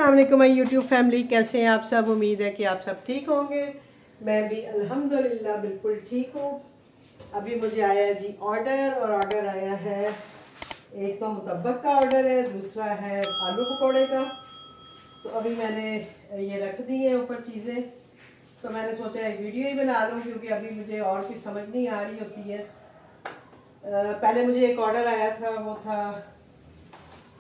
अस्सलाम वालेकुम my YouTube family, कैसे हैं आप सब। उम्मीद है कि आप सब ठीक होंगे। मैं भी अल्हम्दुलिल्लाह बिल्कुल ठीक हूँ। अभी मुझे आया है जी ऑर्डर, और ऑर्डर आया है, एक तो मुतब्बक का ऑर्डर है, दूसरा है आलू पकौड़े का। तो अभी मैंने ये रख दी है ऊपर चीज़ें, तो मैंने सोचा एक वीडियो ही बना लूँ, क्योंकि अभी मुझे और कुछ समझ नहीं आ रही होती है। पहले मुझे एक ऑर्डर आया था, वो था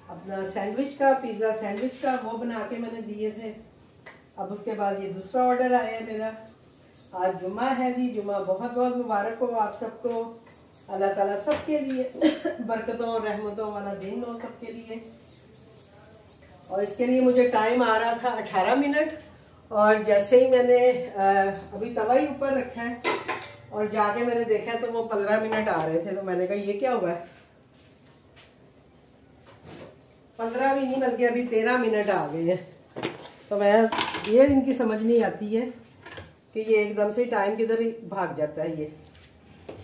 अपना सैंडविच का, पिज़्ज़ा सैंडविच का, वो बना के मैंने दिए थे। अब उसके बाद ये दूसरा ऑर्डर आया है मेरा। आज जुम्मा है जी, जुम्मा बहुत बहुत मुबारक हो आप सबको। अल्लाह ताला सबके लिए बरकतों और रहमतों वाला दिन हो सबके लिए। और इसके लिए मुझे टाइम आ रहा था 18 मिनट, और जैसे ही मैंने अभी तवा ही ऊपर रखा है और जाके मैंने देखा तो वो 15 मिनट आ रहे थे। तो मैंने कहा ये क्या हुआ है, 15 भी नहीं बल्कि अभी 13 मिनट आ गए हैं। तो मैं ये इनकी समझ नहीं आती है कि ये एकदम से टाइम किधर ही भाग जाता है, ये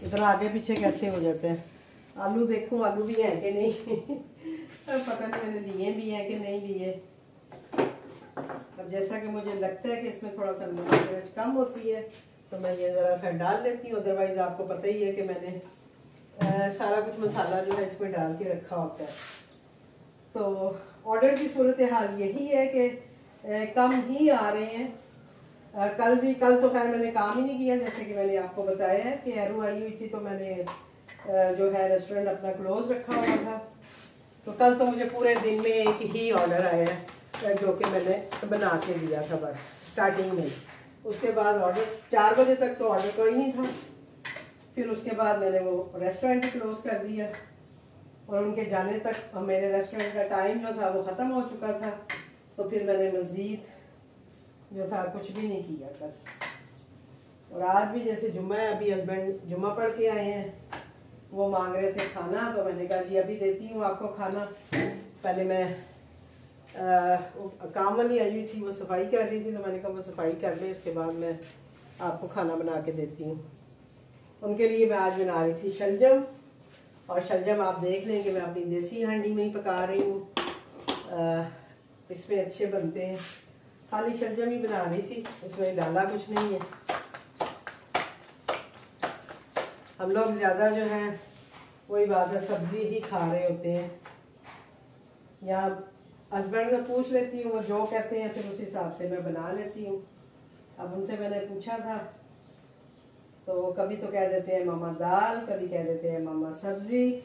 इतना आगे पीछे कैसे हो जाता है। आलू देखूं, आलू भी हैं कि नहीं पता नहीं मैंने लिए भी हैं कि नहीं लिए। अब जैसा कि मुझे लगता है कि इसमें थोड़ा सा मिर्च कम होती है, तो मैं ये ज़रा सा डाल लेती हूँ। अदरवाइज़ आपको पता ही है कि मैंने सारा कुछ मसाला जो है इसमें डाल के रखा होता है। तो ऑर्डर की सूरत हाल यही है कि कम ही आ रहे हैं। कल तो खैर मैंने काम ही नहीं किया, जैसे कि मैंने आपको बताया है कि एरू आई हुई थी, तो मैंने जो है रेस्टोरेंट अपना क्लोज रखा हुआ था। तो कल तो मुझे पूरे दिन में एक ही ऑर्डर आया है, जो कि मैंने बना के दिया था बस स्टार्टिंग में। उसके बाद ऑर्डर 4 बजे तक तो ऑर्डर कोई नहीं था। फिर उसके बाद मैंने वो रेस्टोरेंट क्लोज कर दिया, और उनके जाने तक मेरे रेस्टोरेंट का टाइम जो था वो ख़त्म हो चुका था। तो फिर मैंने मज़ीद जो था कुछ भी नहीं किया कल। और आज भी जैसे जुम्मा है, अभी हस्बैंड जुम्मा पढ़ के आए हैं, वो मांग रहे थे खाना, तो मैंने कहा जी अभी देती हूँ आपको खाना। पहले मैं काम वाली आई हुई थी, वो सफाई कर रही थी, तो मैंने कहा वो सफाई कर ले, उसके बाद मैं आपको खाना बना के देती हूँ। उनके लिए मैं आज बना रही थी शलजम, और शलजम आप देख लें कि मैं अपनी देसी हांडी में ही पका रही हूँ। इसमें अच्छे बनते हैं। खाली शलजम ही बना रही थी, इसमें डाला कुछ नहीं है। हम लोग ज़्यादा जो है वही बात है, सब्ज़ी ही खा रहे होते हैं। या हस्बैंड को पूछ लेती हूँ, वो जो कहते हैं फिर उस हिसाब से मैं बना लेती हूँ। अब उनसे मैंने पूछा था, तो कभी तो कह देते हैं मामा दाल, कभी कह देते हैं मामा सब्जी।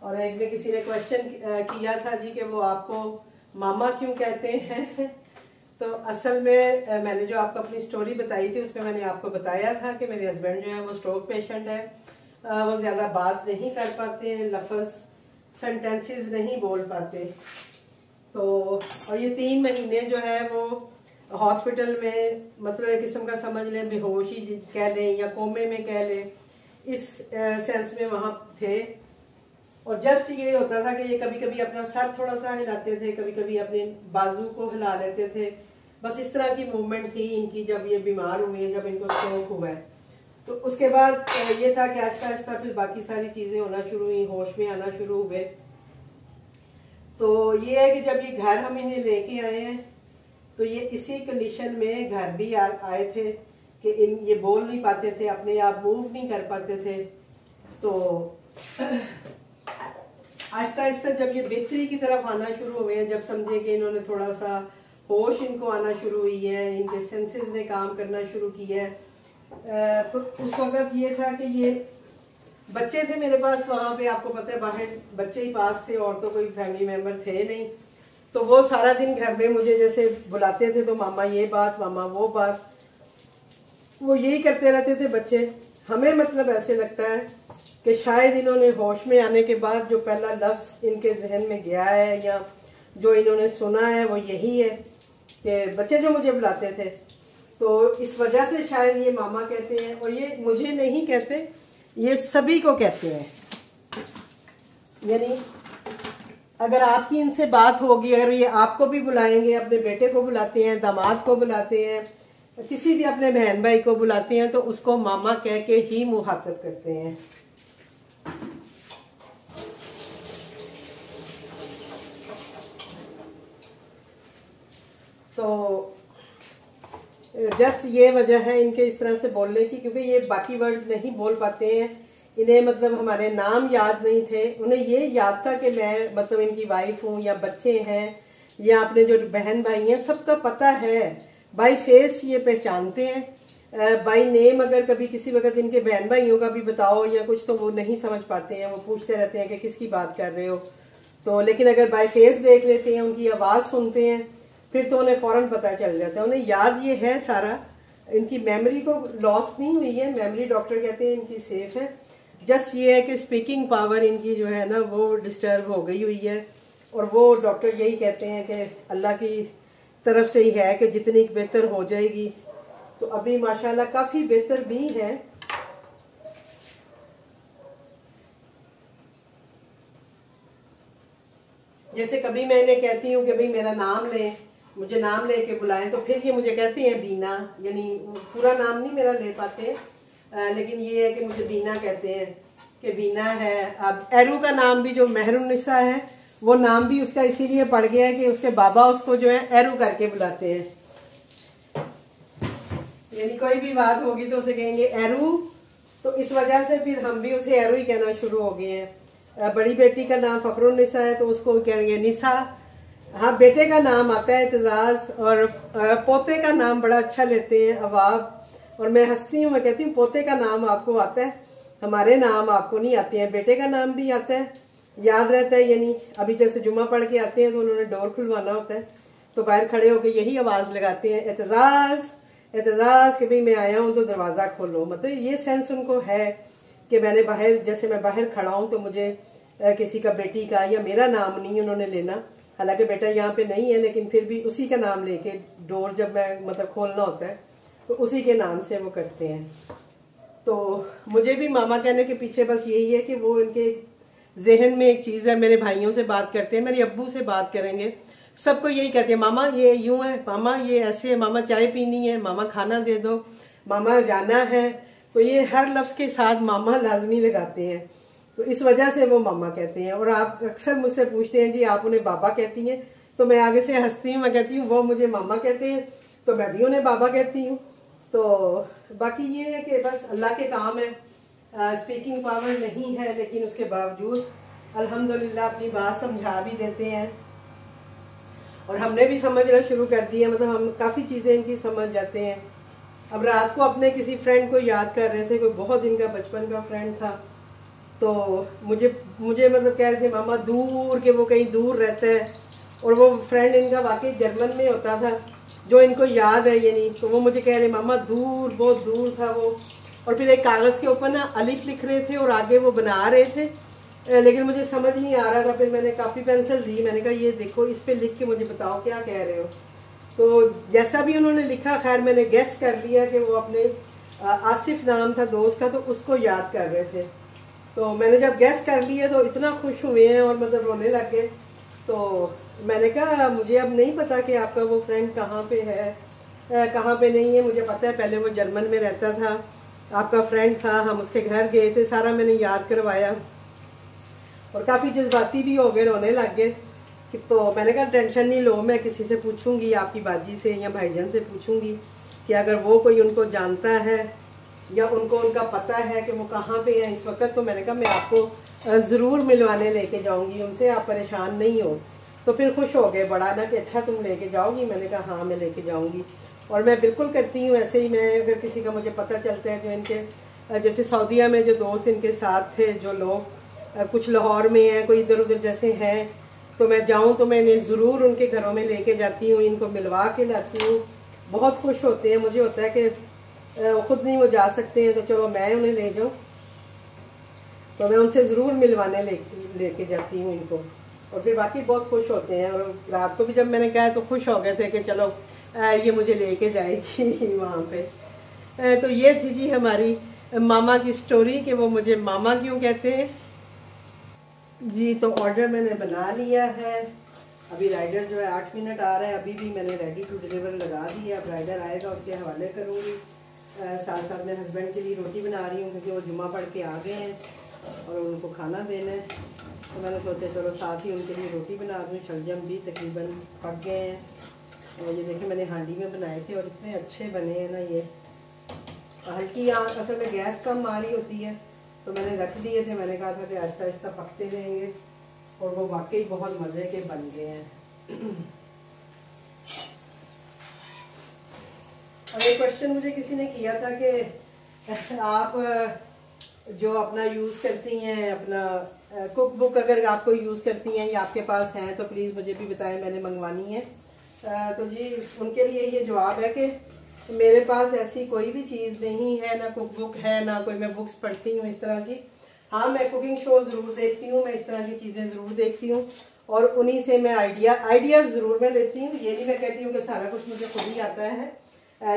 और एक ने किसी ने क्वेश्चन किया था जी कि वो आपको मामा क्यों कहते हैं तो असल में मैंने जो आपको अपनी स्टोरी बताई थी, उसमें मैंने आपको बताया था कि मेरे हस्बैंड जो है वो स्ट्रोक पेशेंट है। वो ज़्यादा बात नहीं कर पाते, लफ्ज़ सेंटेंसेस नहीं बोल पाते। तो और ये 3 महीने जो है वो हॉस्पिटल में, मतलब एक किस्म का समझ लें बेहोशी कह लें या कोमे में कह लें, इस सेंस में वहाँ थे। और जस्ट ये होता था कि ये कभी कभी अपना सर थोड़ा सा हिलाते थे, कभी कभी अपने बाजू को हिला लेते थे। बस इस तरह की मूवमेंट थी इनकी जब ये बीमार हुए, जब इनको स्ट्रोक हुआ है। तो उसके बाद ये था कि आहिस्ता आहिस्ता फिर बाकी सारी चीज़ें होना शुरू हुई, होश में आना शुरू हुए। तो ये है कि जब ये घर हम इन्हें लेके आए हैं, तो ये इसी कंडीशन में घर भी आए थे कि ये बोल नहीं पाते थे, अपने आप मूव नहीं कर पाते थे। तो आहिस्ता आहिस्ता जब ये बेहतरी की तरफ आना शुरू हुए हैं, जब समझे कि इन्होंने थोड़ा सा होश इनको आना शुरू हुई है, इनके सेंसेस ने काम करना शुरू किया है, तो उस वक्त ये था कि ये बच्चे थे मेरे पास वहाँ पे, आपको पता है बाहर बच्चे ही पास थे, और तो कोई फैमिली मेम्बर थे नहीं। तो वो सारा दिन घर में मुझे जैसे बुलाते थे, तो मामा ये बात, मामा वो बात, वो यही करते रहते थे बच्चे। हमें मतलब ऐसे लगता है कि शायद इन्होंने होश में आने के बाद जो पहला लफ्ज़ इनके जहन में गया है या जो इन्होंने सुना है वो यही है कि बच्चे जो मुझे बुलाते थे, तो इस वजह से शायद ये मामा कहते हैं। और ये मुझे नहीं कहते, ये सभी को कहते हैं। यानी अगर आपकी इनसे बात होगी, अगर ये आपको भी बुलाएंगे, अपने बेटे को बुलाते हैं, दामाद को बुलाते हैं, किसी भी अपने बहन भाई को बुलाते हैं, तो उसको मामा कह के ही मुखातब करते हैं। तो जस्ट ये वजह है इनके इस तरह से बोलने की, क्योंकि ये बाकी वर्ड्स नहीं बोल पाते हैं। इन्हें मतलब हमारे नाम याद नहीं थे, उन्हें ये याद था कि मैं मतलब इनकी वाइफ हूँ या बच्चे हैं या अपने जो बहन भाई हैं सबका पता है, बाई फेस ये पहचानते हैं। बाई नेम अगर कभी किसी वक्त इनके बहन भाइयों का भी बताओ या कुछ तो वो नहीं समझ पाते हैं, वो पूछते रहते हैं कि किसकी बात कर रहे हो। तो लेकिन अगर बाई फेस देख लेते हैं, उनकी आवाज़ सुनते हैं, फिर तो उन्हें फ़ौरन पता चल जाता है, उन्हें याद ये है सारा। इनकी मेमोरी को लॉस नहीं हुई है, मेमोरी डॉक्टर कहते हैं इनकी सेफ है। जस्ट ये है कि स्पीकिंग पावर इनकी जो है ना वो डिस्टर्ब हो गई हुई है, और वो डॉक्टर यही कहते हैं कि अल्लाह की तरफ से ही है कि जितनी बेहतर हो जाएगी। तो अभी माशाल्लाह काफ़ी बेहतर भी है। जैसे कभी मैं इन्हें कहती हूँ कि भाई मेरा नाम लें, मुझे नाम ले के बुलाएं, तो फिर ये मुझे कहते हैं बीना, यानी पूरा नाम नहीं मेरा ले पाते, लेकिन ये है कि मुझे बीना कहते हैं कि बीना है। अब एरू का नाम भी जो मेहरुन्निसा है वो नाम भी उसका इसीलिए पड़ गया है कि उसके बाबा उसको जो है एरू करके बुलाते हैं, यानी कोई भी बात होगी तो उसे कहेंगे एरू, तो इस वजह से फिर हम भी उसे एरू ही कहना शुरू हो गए हैं। बड़ी बेटी का नाम फखरुन्निसा है तो उसको कहेंगे निसा। हाँ, बेटे का नाम आता है एतजाज, और पोते का नाम बड़ा अच्छा लेते हैं अवाब, और मैं हंसती हूँ, मैं कहती हूँ पोते का नाम आपको आता है, हमारे नाम आपको नहीं आते हैं। बेटे का नाम भी आता है, याद रहता है, यानी अभी जैसे जुम्मा पढ़ के आते हैं तो उन्होंने डोर खुलवाना होता है तो बाहर खड़े होकर यही आवाज़ लगाते हैं एतजाज एतजाज, कि भाई मैं आया हूँ तो दरवाज़ा खोलो। मतलब ये सेंस उनको है कि मैंने बाहर, जैसे मैं बाहर खड़ा हूँ तो मुझे किसी का बेटी का या मेरा नाम नहीं उन्होंने लेना, हालांकि बेटा यहाँ पे नहीं है लेकिन फिर भी उसी का नाम लेके डोर जब मैं मतलब खोलना होता है तो उसी के नाम से वो करते हैं। तो मुझे भी मामा कहने के पीछे बस यही है कि वो इनके जहन में एक चीज़ है, मेरे भाइयों से बात करते हैं, मेरे अब्बू से बात करेंगे, सबको यही कहते हैं मामा ये यूं है, मामा ये ऐसे है, मामा चाय पीनी है, मामा खाना दे दो, मामा जाना है। तो ये हर लफ्ज़ के साथ मामा लाजमी लगाते हैं, तो इस वजह से वो मामा कहते हैं। और आप अक्सर मुझसे पूछते हैं जी आप उन्हें बाबा कहती हैं, तो मैं आगे से हंसती हूँ, मैं कहती हूँ वो मुझे मामा कहते हैं तो मैं भी उन्हें बाबा कहती हूँ। तो बाकी ये है कि बस अल्लाह के काम है, स्पीकिंग पावर नहीं है लेकिन उसके बावजूद अल्हम्दुलिल्लाह अपनी बात समझा भी देते हैं, और हमने भी समझना शुरू कर दिया, मतलब हम काफ़ी चीज़ें इनकी समझ जाते हैं। अब रात को अपने किसी फ्रेंड को याद कर रहे थे, कोई बहुत इनका बचपन का फ्रेंड था, तो मुझे मतलब कह रहे थे मामा दूर के, वो कहीं दूर रहता है, और वो फ्रेंड इनका वाकई जर्मन में होता था जो इनको याद है, यानी तो वो मुझे कह रहे मामा दूर, बहुत दूर था वो, और फिर एक कागज़ के ऊपर ना अलिफ लिख रहे थे और आगे वो बना रहे थे, लेकिन मुझे समझ नहीं आ रहा था। फिर मैंने कापी पेंसिल दी, मैंने कहा ये देखो इस पे लिख के मुझे बताओ क्या कह रहे हो। तो जैसा भी उन्होंने लिखा, खैर मैंने गेस कर लिया कि वो अपने आसिफ नाम था दोस्त का, तो उसको याद कर रहे थे। तो मैंने जब गेस कर लिया तो इतना खुश हुए हैं और मतलब रोने लग गए। तो मैंने कहा मुझे अब नहीं पता कि आपका वो फ्रेंड कहाँ पे है, कहाँ पे नहीं है, मुझे पता है पहले वो जर्मन में रहता था, आपका फ्रेंड था, हम उसके घर गए थे, सारा मैंने याद करवाया, और काफ़ी जज्बाती भी हो गए, रोने लग गए। तो मैंने कहा टेंशन नहीं लो, मैं किसी से पूछूंगी, आपकी बाजी से या भाईजान से पूछूंगी कि अगर वो कोई उनको जानता है या उनको उनका पता है कि वो कहाँ पे हैं इस वक्त, तो मैंने कहा मैं आपको ज़रूर मिलवाने लेके जाऊंगी उनसे, आप परेशान नहीं हो। तो फिर खुश हो गए बड़ा ना कि अच्छा तुम लेके जाओगी, मैंने कहा हाँ मैं लेके जाऊंगी, और मैं बिल्कुल करती हूँ ऐसे ही। मैं अगर किसी का मुझे पता चलता है, जो इनके जैसे सऊदीया में जो दोस्त इनके साथ थे, जो लोग कुछ लाहौर में हैं, कोई इधर उधर जैसे हैं, तो मैं जाऊं तो मैं इन्हें ज़रूर उनके घरों में लेके जाती हूँ, इनको मिलवा के लाती हूँ, बहुत खुश होते हैं। मुझे होता है कि ख़ुद नहीं वो जा सकते हैं तो चलो मैं उन्हें ले जाऊँ, तो मैं उनसे ज़रूर मिलवाने लेके जाती हूँ इनको, और फिर बाकी बहुत खुश होते हैं। और रात को भी जब मैंने कहा तो खुश हो गए थे कि चलो ये मुझे लेके जाएगी वहाँ पे। तो ये थी जी हमारी मामा की स्टोरी कि वो मुझे मामा क्यों कहते हैं जी। तो ऑर्डर मैंने बना लिया है, अभी राइडर जो है 8 मिनट आ रहा है, अभी भी मैंने रेडी टू डिलीवर लगा दी है। अब राइडर आएगा उसके हवाले करूँगी, साथ साथ मैं हस्बैंड के लिए रोटी बना रही हूँ क्योंकि वो जुम्मा पढ़ के आ गए हैं और उनको खाना देना है, तो मैंने सोचा चलो साथ ही उनके लिए रोटी बना दूँ। शलजम भी तकरीबन पक गए हैं, और ये देखिए मैंने हांडी में बनाए थे और इतने अच्छे बने हैं ना ये। हल्की आंच, असल में गैस कम आ रही होती है तो मैंने रख दिए थे, मैंने कहा था कि आहिस्ता आहिस्ता पकते रहेंगे और वो वाकई बहुत मज़े के बन गए हैं। और एक क्वेश्चन मुझे किसी ने किया था कि आप जो अपना यूज़ करती हैं, अपना कुक बुक अगर आपको यूज़ करती हैं या आपके पास हैं तो प्लीज़ मुझे भी बताएं, मैंने मंगवानी है। तो जी उनके लिए ये जवाब है कि मेरे पास ऐसी कोई भी चीज़ नहीं है, ना कुक बुक है, ना कोई मैं बुक्स पढ़ती हूँ इस तरह की। हाँ, मैं कुकिंग शो ज़रूर देखती हूँ, मैं इस तरह की चीज़ें ज़रूर देखती हूँ और उन्हीं से मैं आइडियाज़ ज़रूर मैं लेती हूँ। ये नहीं मैं कहती हूँ कि सारा कुछ मुझे खुद ही आता है।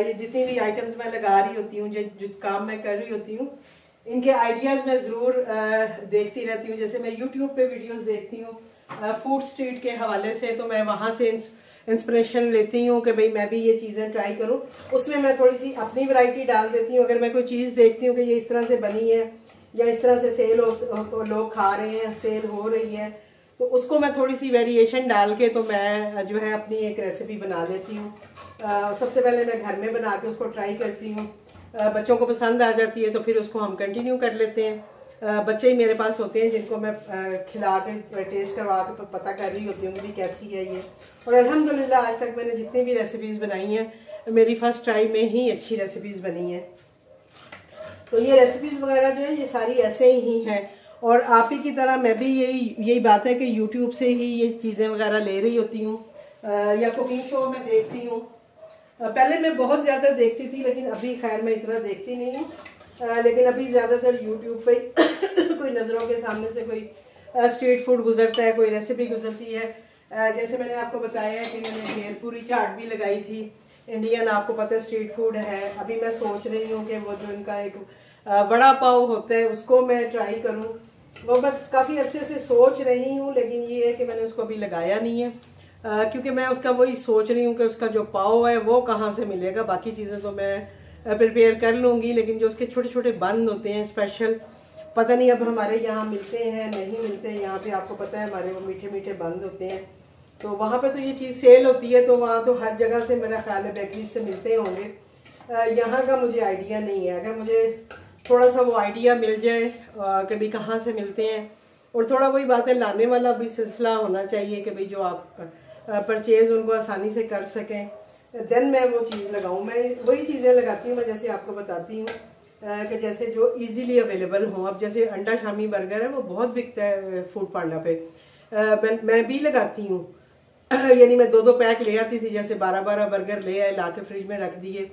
ये जितनी भी आइटम्स मैं लगा रही होती हूँ, जो काम मैं कर रही होती हूँ, इनके आइडियाज़ मैं ज़रूर देखती रहती हूँ। जैसे मैं यूट्यूब पे वीडियोस देखती हूँ फूड स्ट्रीट के हवाले से, तो मैं वहाँ से इंस्पिरेशन लेती हूँ कि भाई मैं भी ये चीज़ें ट्राई करूँ। उसमें मैं थोड़ी सी अपनी वैरायटी डाल देती हूँ। अगर मैं कोई चीज़ देखती हूँ कि ये इस तरह से बनी है या इस तरह से सेल लोग खा रहे हैं, सेल हो रही है, तो उसको मैं थोड़ी सी वेरिएशन डाल के तो मैं जो है अपनी एक रेसिपी बना लेती हूँ। सबसे पहले मैं घर में बना के उसको ट्राई करती हूँ, बच्चों को पसंद आ जाती है तो फिर उसको हम कंटिन्यू कर लेते हैं। बच्चे ही मेरे पास होते हैं जिनको मैं खिला के टेस्ट करवा के पता कर रही होती हूँ कि कैसी है ये। और अल्हम्दुलिल्लाह आज तक मैंने जितनी भी रेसिपीज़ बनाई हैं मेरी फर्स्ट ट्राई में ही अच्छी रेसिपीज़ बनी हैं। तो ये रेसिपीज़ वगैरह जो है ये सारी ऐसे ही हैं। और आप ही की तरह मैं भी यही बात है कि यूट्यूब से ही ये चीज़ें वगैरह ले रही होती हूँ या कुकिंग शो में देखती हूँ। पहले मैं बहुत ज़्यादा देखती थी लेकिन अभी खैर मैं इतना देखती नहीं हूँ। लेकिन अभी ज़्यादातर यूट्यूब पे कोई नज़रों के सामने से कोई स्ट्रीट फूड गुजरता है, कोई रेसिपी गुजरती है। जैसे मैंने आपको बताया कि मैंने भेलपूरी चाट भी लगाई थी, इंडियन, आपको पता है स्ट्रीट फूड है। अभी मैं सोच रही हूँ कि वो जो इनका एक वड़ा पाव होता है उसको मैं ट्राई करूँ। वो मैं काफ़ी अरसे से सोच रही हूँ लेकिन ये है कि मैंने उसको अभी लगाया नहीं है क्योंकि मैं उसका वही सोच रही हूँ कि उसका जो पाव है वो कहाँ से मिलेगा। बाकी चीज़ें तो मैं प्रिपेयर कर लूँगी लेकिन जो उसके छोटे छोटे बंद होते हैं स्पेशल, पता नहीं अब हमारे यहाँ मिलते हैं नहीं मिलते। यहाँ पे आपको पता है हमारे वो मीठे मीठे बंद होते हैं, तो वहाँ पे तो ये चीज़ सेल होती है तो वहाँ तो हर जगह से मेरा ख्याल है बेकरी से मिलते होंगे। यहाँ का मुझे आइडिया नहीं है। अगर मुझे थोड़ा सा वो आइडिया मिल जाए कि भाई कहाँ से मिलते हैं, और थोड़ा वही बात है लाने वाला भी सिलसिला होना चाहिए कि भाई जो आप परचेज उनको आसानी से कर सकें, देन मैं वो चीज़ लगाऊं। मैं वही चीज़ें लगाती हूँ। मैं जैसे आपको बताती हूँ कि जैसे जो इजीली अवेलेबल हों। अब जैसे अंडा शामी बर्गर है वो बहुत बिकता है फूड पांडा पे, मैं भी लगाती हूँ। यानी मैं 2-2 पैक ले आती थी, जैसे 12-12 बर्गर ले आए, ला के फ्रिज में रख दिए,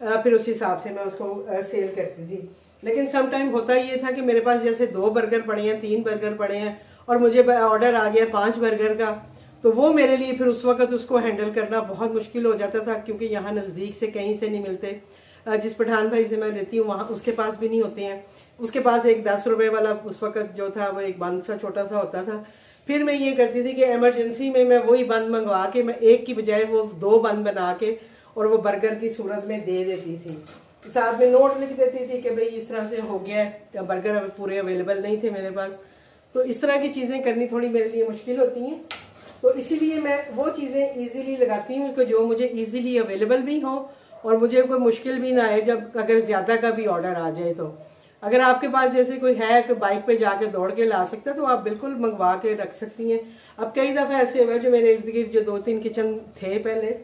फिर उस हिसाब से मैं उसको सेल करती थी। लेकिन सम टाइम होता ये था कि मेरे पास जैसे 2 बर्गर पड़े हैं, 3 बर्गर पड़े हैं और मुझे ऑर्डर आ गया 5 बर्गर का, तो वो मेरे लिए फिर उस वक्त उसको हैंडल करना बहुत मुश्किल हो जाता था क्योंकि यहाँ नज़दीक से कहीं से नहीं मिलते। जिस पठान भाई से मैं रहती हूँ वहाँ उसके पास भी नहीं होते हैं। उसके पास एक 10 रुपए वाला उस वक्त जो था वो एक बंद सा छोटा सा होता था। फिर मैं ये करती थी कि इमरजेंसी में मैं वही बंद मंगवा के मैं एक की बजाय वो 2 बंद बना के और वो बर्गर की सूरत में दे देती थी। साथ में नोट लिख देती थी कि भाई इस तरह से हो गया है, बर्गर पूरे अवेलेबल नहीं थे मेरे पास। तो इस तरह की चीज़ें करनी थोड़ी मेरे लिए मुश्किल होती हैं, तो इसीलिए मैं वो चीज़ें इजीली लगाती हूँ कि जो मुझे इजीली अवेलेबल भी हों और मुझे कोई मुश्किल भी ना आए जब अगर ज़्यादा का भी ऑर्डर आ जाए। तो अगर आपके पास जैसे कोई है कि बाइक पे जाके दौड़ के ला सकता है तो आप बिल्कुल मंगवा के रख सकती हैं। अब कई दफ़ा ऐसे हुआ जो मेरे इर्द गिर्द जो 2-3 किचन थे पहले,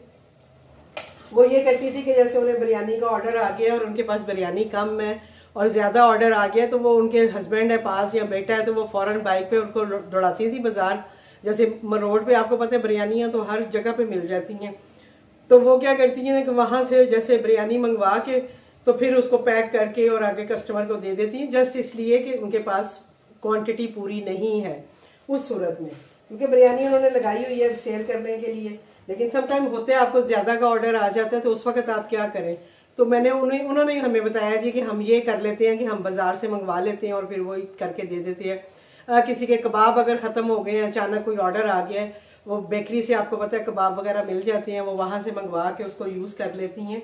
वो ये करती थी कि जैसे उन्हें बिरयानी का ऑर्डर आ गया और उनके पास बिरयानी कम है और ज़्यादा ऑर्डर आ गया, तो वो उनके हस्बैंड है पास या बेटा है तो वो फ़ौरन बाइक पे उनको दौड़ाती थी बाजार। जैसे रोड पे आपको पता है बिरयानियाँ तो हर जगह पे मिल जाती हैं, तो वो क्या करती हैं कि वहाँ से जैसे बिरयानी मंगवा के तो फिर उसको पैक करके और आगे कस्टमर को दे देती हैं, जस्ट इसलिए कि उनके पास क्वांटिटी पूरी नहीं है उस सूरत में, क्योंकि बिरयानी उन्होंने लगाई हुई है सेल करने के लिए। लेकिन सम टाइम होते हैं आपको ज़्यादा का ऑर्डर आ जाता है तो उस वक्त आप क्या करें। तो मैंने उन्होंने हमें बताया जी कि हम ये कर लेते हैं कि हम बाज़ार से मंगवा लेते हैं और फिर वही करके दे देते हैं। किसी के कबाब अगर ख़त्म हो गए हैं, अचानक कोई ऑर्डर आ गया है, वो बेकरी से आपको पता है कबाब वगैरह मिल जाते हैं, वो वहाँ से मंगवा के उसको यूज़ कर लेती हैं।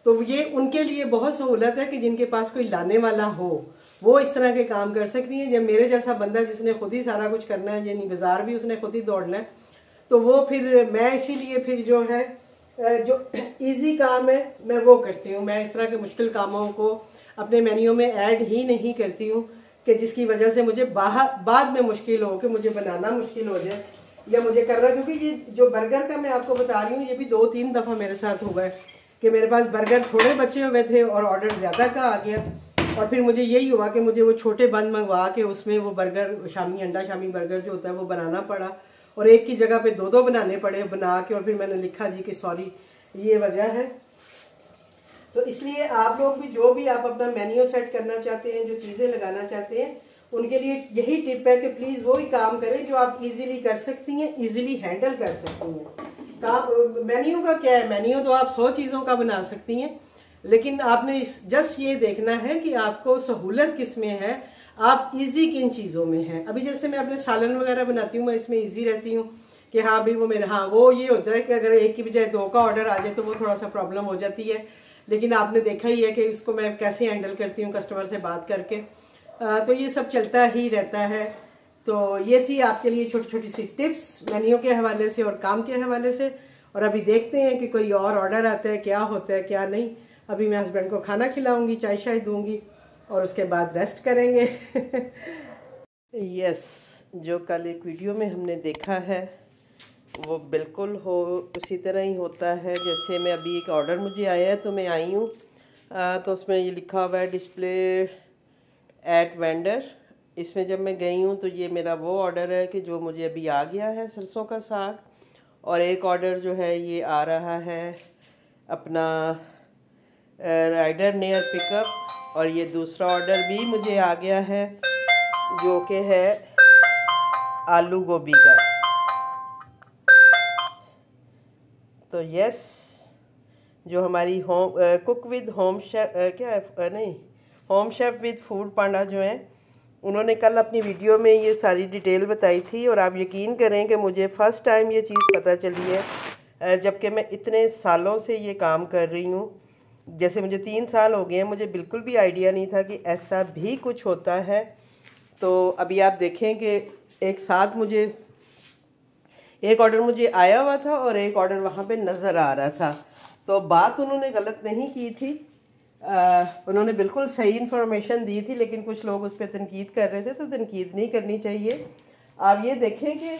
तो ये उनके लिए बहुत सहूलत है कि जिनके पास कोई लाने वाला हो वो इस तरह के काम कर सकती हैं। जब मेरे जैसा बंदा जिसने खुद ही सारा कुछ करना है, यानी बाजार भी उसने खुद ही दौड़ना है, तो वो फिर मैं इसीलिए फिर जो है जो इजी काम है मैं वो करती हूँ। मैं इस तरह के मुश्किल कामों को अपने मेन्यू में ऐड ही नहीं करती हूँ कि जिसकी वजह से मुझे बाद में मुश्किल हो, कि मुझे बनाना मुश्किल हो जाए या मुझे करना। क्योंकि ये जो बर्गर का मैं आपको बता रही हूँ, ये भी 2-3 दफ़ा मेरे साथ हुआ है कि मेरे पास बर्गर थोड़े बचे हुए थे और ऑर्डर ज़्यादा का आ गया, और फिर मुझे यही हुआ कि मुझे वो छोटे बंद मंगवा के उसमें वो बर्गर शामी अंडा शामी बर्गर जो होता है वो बनाना पड़ा, और एक की जगह पे 2-2 बनाने पड़े बना के। और फिर मैंने लिखा जी कि सॉरी ये वजह है। तो इसलिए आप लोग भी जो भी आप अपना मेन्यू सेट करना चाहते हैं, जो चीज़ें लगाना चाहते हैं, उनके लिए यही टिप है कि प्लीज़ वो ही काम करें जो आप इजीली कर सकती हैं, इजीली हैंडल कर सकती हैं। काम मेन्यू का क्या है, मेन्यू तो आप 100 चीज़ों का बना सकती हैं, लेकिन आपने जस्ट ये देखना है कि आपको सहूलत किस में है, आप इजी किन चीज़ों में हैं। अभी जैसे मैं अपने सालन वगैरह बनाती हूँ, मैं इसमें इजी रहती हूँ कि हाँ भाई वो मेरा, हाँ वो ये होता है कि अगर एक की बजाय 2 का ऑर्डर आ जाए तो वो थोड़ा सा प्रॉब्लम हो जाती है, लेकिन आपने देखा ही है कि इसको मैं कैसे हैंडल करती हूँ कस्टमर से बात करके। तो ये सब चलता ही रहता है। तो ये थी आपके लिए छोटी छोटी सी टिप्स मेन्यू के हवाले से और काम के हवाले से। और अभी देखते हैं कि कोई और ऑर्डर आता है, क्या होता है क्या नहीं। अभी मैं हस्बैंड को खाना खिलाऊंगी, चाय शाय दूंगी और उसके बाद रेस्ट करेंगे। यस, जो कल एक वीडियो में हमने देखा है वो बिल्कुल उसी तरह ही होता है। जैसे मैं अभी एक ऑर्डर मुझे आया है तो मैं आई हूँ, तो उसमें ये लिखा हुआ है डिस्प्ले एट वेंडर। इसमें जब मैं गई हूँ तो ये मेरा वो ऑर्डर है कि जो मुझे अभी आ गया है, सरसों का साग। और एक ऑर्डर जो है ये आ रहा है अपना राइडर नियर पिकअप, और ये दूसरा ऑर्डर भी मुझे आ गया है जो कि है आलू गोभी का। तो यस, जो हमारी home cook with home chef क्या है नहीं होम शेफ विद फूड पांडा जो है, उन्होंने कल अपनी वीडियो में ये सारी डिटेल बताई थी। और आप यकीन करें कि मुझे फ़र्स्ट टाइम ये चीज़ पता चली है, जबकि मैं इतने सालों से ये काम कर रही हूँ। जैसे मुझे 3 साल हो गए हैं, मुझे बिल्कुल भी आइडिया नहीं था कि ऐसा भी कुछ होता है। तो अभी आप देखें कि एक साथ मुझे एक ऑर्डर मुझे आया हुआ था और एक ऑर्डर वहाँ पे नज़र आ रहा था। तो बात उन्होंने गलत नहीं की थी, उन्होंने बिल्कुल सही इन्फॉर्मेशन दी थी, लेकिन कुछ लोग उस पर तनकीद कर रहे थे। तो तनकीद नहीं करनी चाहिए। आप ये देखें कि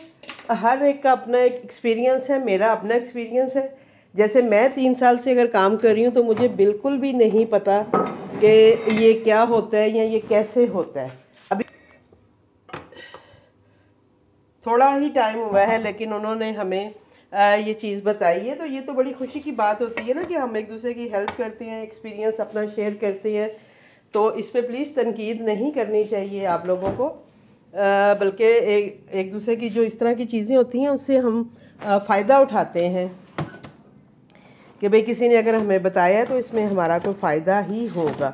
हर एक का अपना एक एक्सपीरियंस है, मेरा अपना एक्सपीरियंस है। जैसे मैं 3 साल से अगर काम कर रही हूँ तो मुझे बिल्कुल भी नहीं पता कि ये क्या होता है या ये कैसे होता है। अभी थोड़ा ही टाइम हुआ है, लेकिन उन्होंने हमें ये चीज़ बताई है। तो ये तो बड़ी खुशी की बात होती है ना कि हम एक दूसरे की हेल्प करते हैं, एक्सपीरियंस अपना शेयर करते हैं। तो इस पर प्लीज़ तनकीद नहीं करनी चाहिए आप लोगों को, बल्कि एक दूसरे की जो इस तरह की चीज़ें होती हैं उससे हम फ़ायदा उठाते हैं कि भाई किसी ने अगर हमें बताया है तो इसमें हमारा कोई फ़ायदा ही होगा।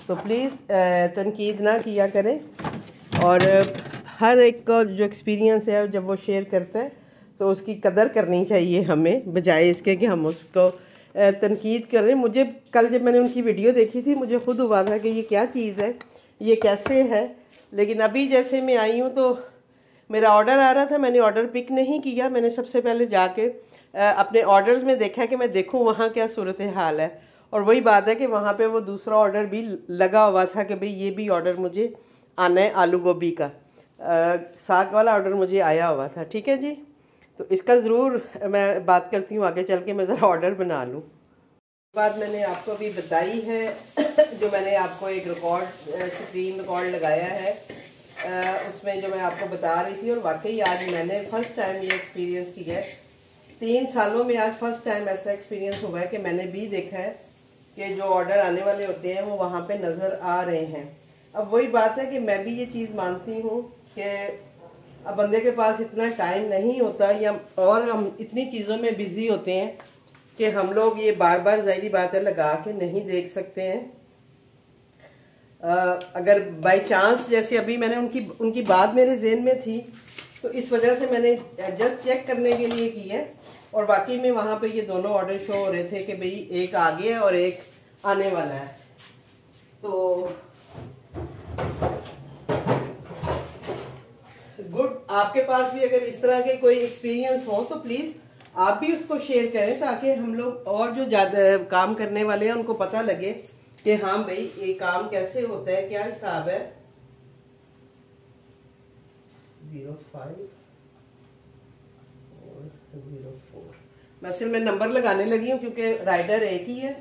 तो प्लीज़ तनकीद ना किया करें। और हर एक का जो एक्सपीरियंस है जब वो शेयर करता है तो उसकी कदर करनी चाहिए हमें, बजाय इसके कि हम उसको तनकीद करें। मुझे कल जब मैंने उनकी वीडियो देखी थी मुझे खुद हुआ था कि ये क्या चीज़ है, ये कैसे है। लेकिन अभी जैसे मैं आई हूँ तो मेरा ऑर्डर आ रहा था, मैंने ऑर्डर पिक नहीं किया। मैंने सबसे पहले जाके अपने ऑर्डर्स में देखा कि मैं देखूँ वहाँ क्या सूरत हाल है। और वही बात है कि वहाँ पे वो दूसरा ऑर्डर भी लगा हुआ था कि भाई ये भी ऑर्डर मुझे आना है, आलू गोभी का साग वाला ऑर्डर मुझे आया हुआ था। ठीक है जी, तो इसका ज़रूर मैं बात करती हूँ आगे चल के, मैं ज़रा ऑर्डर बना लूँ। बात मैंने आपको अभी बताई है जो मैंने आपको एक रिकॉर्ड स्क्रीन रिकॉर्ड लगाया है, उसमें जो मैं आपको बता रही थी। और वाकई आज मैंने फ़र्स्ट टाइम ये एक्सपीरियंस किया है, 3 सालों में आज फर्स्ट टाइम ऐसा एक्सपीरियंस हुआ है कि मैंने भी देखा है कि जो ऑर्डर आने वाले होते हैं वो वहाँ पे नज़र आ रहे हैं। अब वही बात है कि मैं भी ये चीज़ मानती हूँ कि अब बंदे के पास इतना टाइम नहीं होता, या और हम इतनी चीज़ों में बिज़ी होते हैं कि हम लोग ये बार बार ज़ाहिरी बात है लगा के नहीं देख सकते हैं। अगर बाय चांस जैसे अभी मैंने उनकी बात मेरे ज़हन में थी तो इस वजह से मैंने जस्ट चेक करने के लिए की है। और वाकई में वहाँ पे ये दोनों ऑर्डर शो हो रहे थे कि भाई एक आ गया और एक आने वाला है। तो गुड, आपके पास भी अगर इस तरह के कोई एक्सपीरियंस हो तो प्लीज़ आप भी उसको शेयर करें ताकि हम लोग और जो ज्यादा काम करने वाले हैं उनको पता लगे कि हाँ भाई ये काम कैसे होता है, क्या हिसाब है। 05 और 04 मैं सिर्फ मैं नंबर लगाने लगी हूँ क्योंकि राइडर एक ही है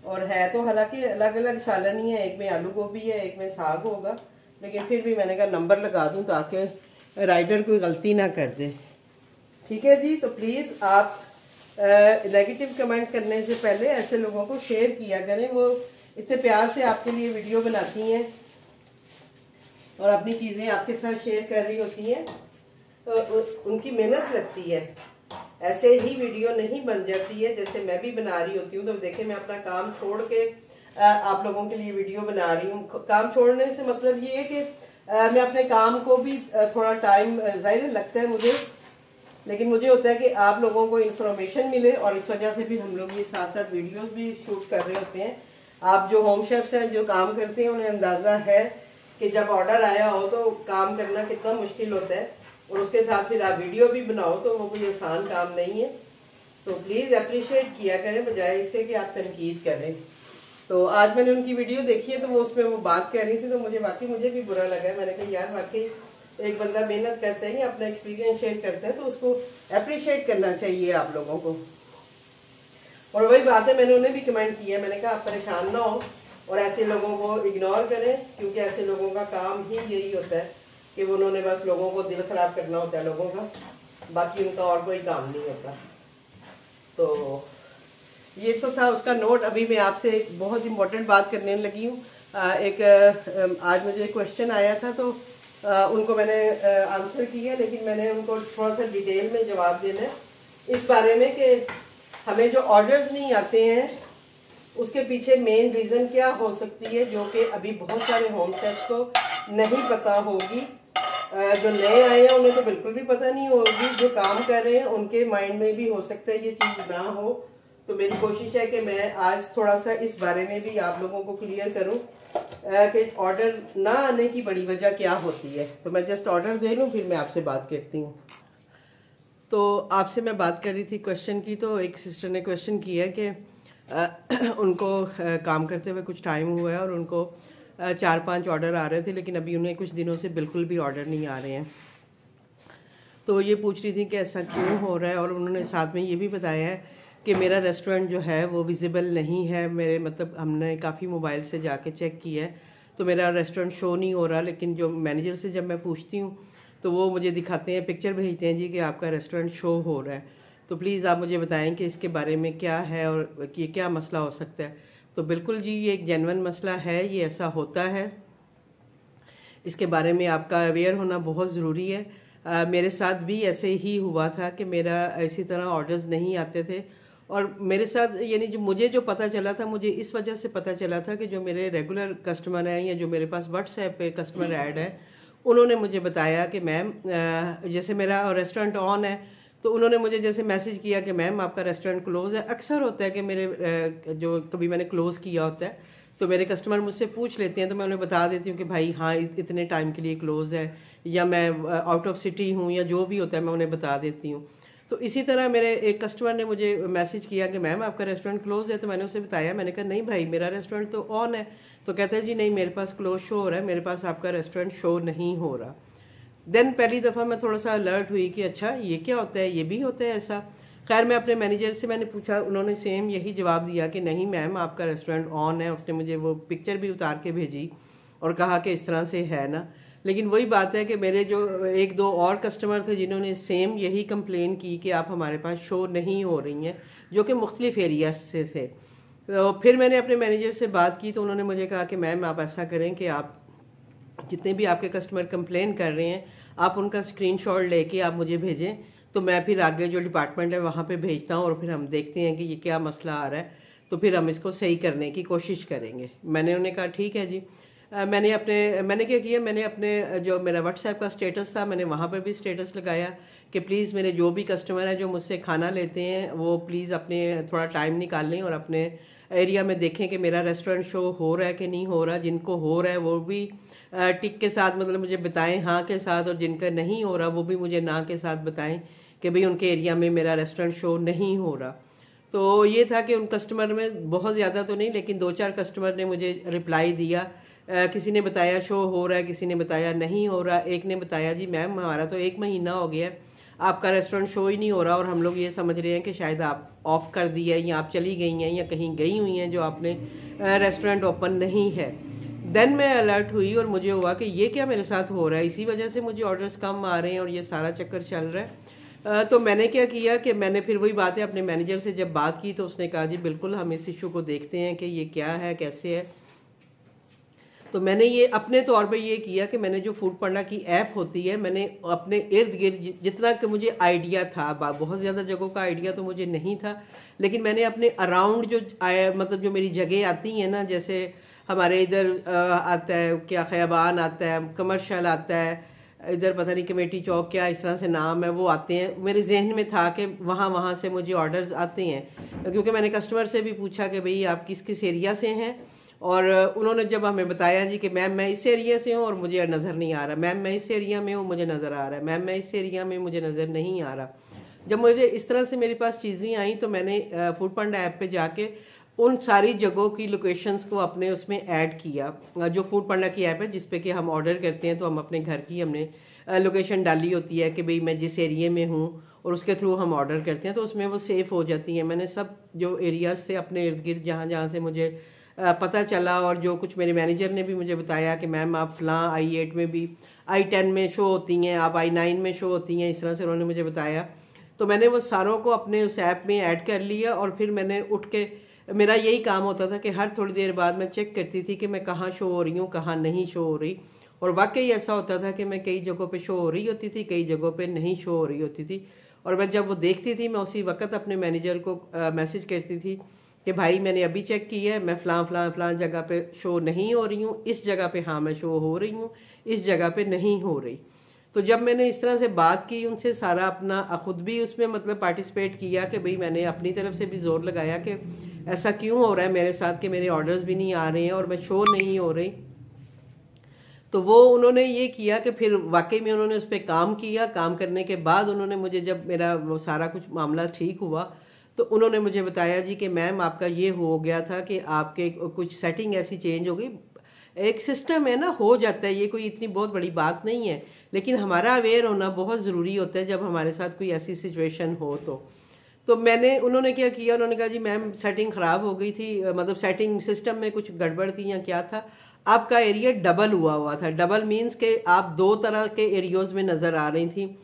और है तो हालांकि अलग अलग सालन ही है, एक में आलू गोभी है, एक में साग होगा, लेकिन फिर भी मैंने कहा नंबर लगा दूं ताकि राइडर कोई गलती ना कर दे। ठीक है जी, तो प्लीज़ आप नेगेटिव कमेंट करने से पहले ऐसे लोगों को शेयर किया करें, वो इतने प्यार से आपके लिए वीडियो बनाती हैं और अपनी चीज़ें आपके साथ शेयर कर रही होती हैं, तो उनकी मेहनत लगती है। ऐसे ही वीडियो नहीं बन जाती है जैसे मैं भी बना रही होती हूँ। तो देखिए मैं अपना काम छोड़ के आप लोगों के लिए वीडियो बना रही हूँ। काम छोड़ने से मतलब ये है कि मैं अपने काम को भी थोड़ा टाइम ज़ाहिर लगता है मुझे, लेकिन मुझे होता है कि आप लोगों को इन्फॉर्मेशन मिले और इस वजह से भी हम लोग ये साथ साथ वीडियोस भी शूट कर रहे होते हैं। आप जो होम शेफ्स हैं, जो काम करते हैं, उन्हें अंदाज़ा है कि जब ऑर्डर आया हो तो काम करना कितना मुश्किल होता है और उसके साथ फिर आप वीडियो भी बनाओ तो वो कोई आसान काम नहीं है। तो प्लीज़ अप्रिशिएट किया करें बजाय इसके कि आप तनकीद करें। तो आज मैंने उनकी वीडियो देखी है तो वो उसमें वो बात कर रही थी तो मुझे भी बुरा लगा। मैंने कहा यार वाकई एक बंदा मेहनत करता है, अपना एक्सपीरियंस शेयर करता है तो उसको अप्रिशिएट करना चाहिए आप लोगों को। और वही बात है, मैंने उन्हें भी कमेंट किया, मैंने कहा आप परेशान ना हो और ऐसे लोगों को इग्नोर करें, क्योंकि ऐसे लोगों का काम ही यही होता है कि उन्होंने बस लोगों को दिल खराब करना होता है लोगों का, बाकी उनका और कोई काम नहीं होता। तो ये तो था उसका नोट। अभी मैं आपसे एक बहुत इम्पोर्टेंट बात करने लगी हूँ। आज मुझे क्वेश्चन आया था तो उनको मैंने आंसर किया, लेकिन मैंने उनको थोड़ा सा डिटेल में जवाब देना है इस बारे में कि हमें जो ऑर्डर्स नहीं आते हैं उसके पीछे मेन रीज़न क्या हो सकती है, जो कि अभी बहुत सारे होम शेफ्स को नहीं पता होगी। जो नए आए हैं उन्हें तो बिल्कुल भी पता नहीं होगी, जो काम कर रहे हैं उनके माइंड में भी हो सकता है ये चीज़ ना हो। तो मेरी कोशिश है कि मैं आज थोड़ा सा इस बारे में भी आप लोगों को क्लियर करूं कि ऑर्डर ना आने की बड़ी वजह क्या होती है। तो मैं जस्ट ऑर्डर दे लूं फिर मैं आपसे बात करती हूँ। तो आपसे मैं बात कर रही थी क्वेश्चन की, तो एक सिस्टर ने क्वेश्चन किया कि उनको काम करते हुए कुछ टाइम हुआ है और उनको 4-5 ऑर्डर आ रहे थे, लेकिन अभी उन्हें कुछ दिनों से बिल्कुल भी ऑर्डर नहीं आ रहे हैं। तो ये पूछ रही थी कि ऐसा क्यों हो रहा है, और उन्होंने साथ में ये भी बताया है कि मेरा रेस्टोरेंट जो है वो विजिबल नहीं है। मेरे मतलब हमने काफ़ी मोबाइल से जाके चेक किया है तो मेरा रेस्टोरेंट शो नहीं हो रहा, लेकिन जो मैनेजर से जब मैं पूछती हूँ तो वो मुझे दिखाते हैं, पिक्चर भेजते हैं जी कि आपका रेस्टोरेंट शो हो रहा है। तो प्लीज़ आप मुझे बताएं कि इसके बारे में क्या है और ये क्या मसला हो सकता है। तो बिल्कुल जी ये एक जेन्युइन मसला है, ये ऐसा होता है, इसके बारे में आपका अवेयर होना बहुत ज़रूरी है। मेरे साथ भी ऐसे ही हुआ था कि मेरा इसी तरह ऑर्डर्स नहीं आते थे, और मेरे साथ यानी जो मुझे जो पता चला था, मुझे इस वजह से पता चला था कि जो मेरे रेगुलर कस्टमर हैं या जो मेरे पास व्हाट्सएप पे कस्टमर ऐड है, उन्होंने मुझे बताया कि मैम जैसे मेरा रेस्टोरेंट ऑन है तो उन्होंने मुझे जैसे मैसेज किया कि मैम आपका रेस्टोरेंट क्लोज़ है। अक्सर होता है कि मेरे जो कभी मैंने क्लोज़ किया होता है तो मेरे कस्टमर मुझसे पूछ लेते हैं तो मैं उन्हें बता देती हूँ कि भाई हाँ इतने टाइम के लिए क्लोज़ है, या मैं आउट ऑफ सिटी हूँ, या जो भी होता है मैं उन्हें बता देती हूँ। तो इसी तरह मेरे एक कस्टमर ने मुझे मैसेज किया कि मैम आपका रेस्टोरेंट क्लोज़ है। तो मैंने उसे बताया, मैंने कहा नहीं भाई मेरा रेस्टोरेंट तो ऑन है। तो कहता है जी नहीं मेरे पास क्लोज शो हो रहा है, मेरे पास आपका रेस्टोरेंट शो नहीं हो रहा। देन पहली दफ़ा मैं थोड़ा सा अलर्ट हुई कि अच्छा ये क्या होता है, ये भी होता है ऐसा। खैर मैं अपने मैनेजर से मैंने पूछा, उन्होंने सेम यही जवाब दिया कि नहीं मैम आपका रेस्टोरेंट ऑन है। उसने मुझे वो पिक्चर भी उतार के भेजी और कहा कि इस तरह से है ना। लेकिन वही बात है कि मेरे जो 1-2 और कस्टमर थे जिन्होंने सेम यही कंप्लेन की कि आप हमारे पास शो नहीं हो रही हैं, जो कि मुख्तलिफ एरिया से थे। तो फिर मैंने अपने मैनेजर से बात की तो उन्होंने मुझे कहा कि मैम आप ऐसा करें कि आप जितने भी आपके कस्टमर कंप्लेन कर रहे हैं आप उनका स्क्रीनशॉट लेके आप मुझे भेजें, तो मैं फिर आगे जो डिपार्टमेंट है वहाँ पे भेजता हूँ और फिर हम देखते हैं कि ये क्या मसला आ रहा है, तो फिर हम इसको सही करने की कोशिश करेंगे। मैंने उन्हें कहा ठीक है जी। मैंने क्या किया, मैंने अपने जो मेरा व्हाट्सएप का स्टेटस था मैंने वहाँ पर भी स्टेटस लगाया कि प्लीज़ मेरे जो भी कस्टमर है जो मुझसे खाना लेते हैं वो प्लीज़ अपने थोड़ा टाइम निकाल लें और अपने एरिया में देखें कि मेरा रेस्टोरेंट शो हो रहा है कि नहीं हो रहा। जिनको हो रहा है वो भी टिक के साथ मतलब मुझे बताएं हाँ के साथ, और जिनका नहीं हो रहा वो भी मुझे ना के साथ बताएं कि भाई उनके एरिया में मेरा रेस्टोरेंट शो नहीं हो रहा। तो ये था कि उन कस्टमर में बहुत ज़्यादा तो नहीं, लेकिन 2-4 कस्टमर ने मुझे रिप्लाई दिया। किसी ने बताया शो हो रहा है, किसी ने बताया नहीं हो रहा। एक ने बताया जी मैम हमारा तो 1 महीना हो गया है, आपका रेस्टोरेंट शो ही नहीं हो रहा और हम लोग ये समझ रहे हैं कि शायद आप ऑफ कर दिया है या आप चली गई हैं या कहीं गई हुई हैं जो आपने रेस्टोरेंट ओपन नहीं है। देन मैं अलर्ट हुई और मुझे हुआ कि ये क्या मेरे साथ हो रहा है, इसी वजह से मुझे ऑर्डर्स कम आ रहे हैं और ये सारा चक्कर चल रहा है। तो मैंने क्या किया कि मैंने फिर वही बात है अपने मैनेजर से जब बात की तो उसने कहा जी बिल्कुल हम इस इशू को देखते हैं कि ये क्या है कैसे है। तो मैंने ये अपने तौर पे ये किया कि मैंने जो फूड पांडा की ऐप होती है मैंने अपने इर्द गिर्द जितना कि मुझे आइडिया था, बहुत ज़्यादा जगहों का आइडिया तो मुझे नहीं था, लेकिन मैंने अपने अराउंड जो मतलब जो मेरी जगह आती हैं ना, जैसे हमारे इधर आता है क्या ख़याबान आता है, कमर्शियल आता है, इधर पता नहीं कमेटी चौक क्या इस तरह से नाम है वो आते हैं, मेरे जहन में था कि वहाँ से मुझे ऑर्डर्स आते हैं। क्योंकि मैंने कस्टमर से भी पूछा कि भाई आप किस किस एरिया से हैं, और उन्होंने जब हमें बताया जी कि मैम मैं इस एरिया से हूँ और मुझे नज़र नहीं आ रहा, मैम मैं इस एरिया में हूँ मुझे नज़र आ रहा है, मैम मैं इस एरिया में मुझे नज़र नहीं आ रहा। जब मुझे इस तरह से मेरे पास चीज़ें आई तो मैंने फूड पांडा ऐप पे जाके उन सारी जगहों की लोकेशंस को अपने उसमें ऐड किया। जो फूड पांडा की ऐप है जिस पे कि हम ऑर्डर करते हैं तो हम अपने घर की हमने लोकेशन डाली होती है कि भाई मैं जिस एरिया में हूँ और उसके थ्रू हम ऑर्डर करते हैं तो उसमें वो सेफ हो जाती हैं। मैंने सब जो एरियाज थे अपने इर्द गिर्द जहाँ जहाँ से मुझे पता चला और जो कुछ मेरे मैनेजर ने भी मुझे बताया कि मैम आप फ़लाँ I8 में भी I10 में शो होती हैं, आप I9 में शो होती हैं, इस तरह से उन्होंने मुझे बताया। तो मैंने वो सारों को अपने उस ऐप में ऐड कर लिया और फिर मैंने उठ के मेरा यही काम होता था कि हर थोड़ी देर बाद मैं चेक करती थी कि मैं कहाँ शो हो रही हूँ कहाँ नहीं शो हो रही। और वाकई ऐसा होता था कि मैं कई जगहों पे शो हो रही होती थी, कई जगहों पे नहीं शो हो रही होती थी। और मैं जब वो देखती थी मैं उसी वक्त अपने मैनेजर को मैसेज करती थी कि भाई मैंने अभी चेक किया है, मैं फ़लाँ जगह पे शो नहीं हो रही हूँ, इस जगह पे हाँ मैं शो हो रही हूँ, इस जगह पे नहीं हो रही। तो जब मैंने इस तरह से बात की उनसे, सारा अपना खुद भी उसमें मतलब पार्टिसिपेट किया कि भाई मैंने अपनी तरफ से भी जोर लगाया कि ऐसा क्यों हो रहा है मेरे साथ कि मेरे ऑर्डर्स भी नहीं आ रहे हैं और मैं शो नहीं हो रही। तो वो उन्होंने ये किया कि फिर वाकई में उन्होंने उस पर काम किया। काम करने के बाद उन्होंने मुझे, जब मेरा वो सारा कुछ मामला ठीक हुआ तो उन्होंने मुझे बताया जी कि मैम आपका ये हो गया था कि आपके कुछ सेटिंग ऐसी चेंज हो गई। एक सिस्टम है ना, हो जाता है, ये कोई इतनी बहुत बड़ी बात नहीं है, लेकिन हमारा अवेयर होना बहुत ज़रूरी होता है जब हमारे साथ कोई ऐसी सिचुएशन हो। तो मैंने, उन्होंने क्या किया, उन्होंने कहा जी मैम सेटिंग ख़राब हो गई थी, मतलब सेटिंग सिस्टम में कुछ गड़बड़ थी या क्या था, आपका एरिया डबल हुआ था। डबल मीन्स के आप 2 तरह के एरियाज़ में नज़र आ रही थी।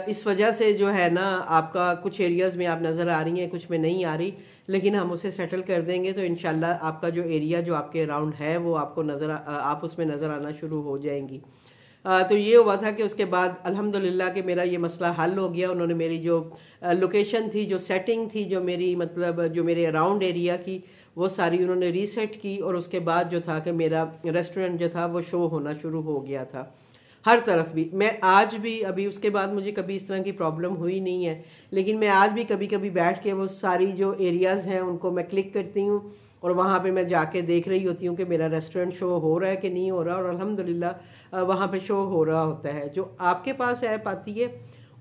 इस वजह से जो है ना आपका कुछ एरियाज़ में आप नज़र आ रही हैं, कुछ में नहीं आ रही, लेकिन हम उसे सेटल कर देंगे तो इंशाल्लाह आपका जो एरिया जो आपके अराउंड है वो आपको आप उसमें नज़र आना शुरू हो जाएंगी। तो ये हुआ था कि उसके बाद अल्हम्दुलिल्लाह कि मेरा ये मसला हल हो गया। उन्होंने मेरी जो लोकेशन थी, जो सेटिंग थी, जो मेरी मतलब जो मेरे अराउंड एरिया की, वो सारी उन्होंने रीसेट की और उसके बाद जो था कि मेरा रेस्टोरेंट जो था वो शो होना शुरू हो गया था हर तरफ भी। मैं आज भी, अभी उसके बाद मुझे कभी इस तरह की प्रॉब्लम हुई नहीं है, लेकिन मैं आज भी कभी कभी बैठ के वो सारी जो एरियाज़ हैं उनको मैं क्लिक करती हूँ और वहाँ पे मैं जाके देख रही होती हूँ कि मेरा रेस्टोरेंट शो हो रहा है कि नहीं हो रहा, और अल्हम्दुलिल्लाह वहाँ पे शो हो रहा होता है। जो आपके पास ऐप आती है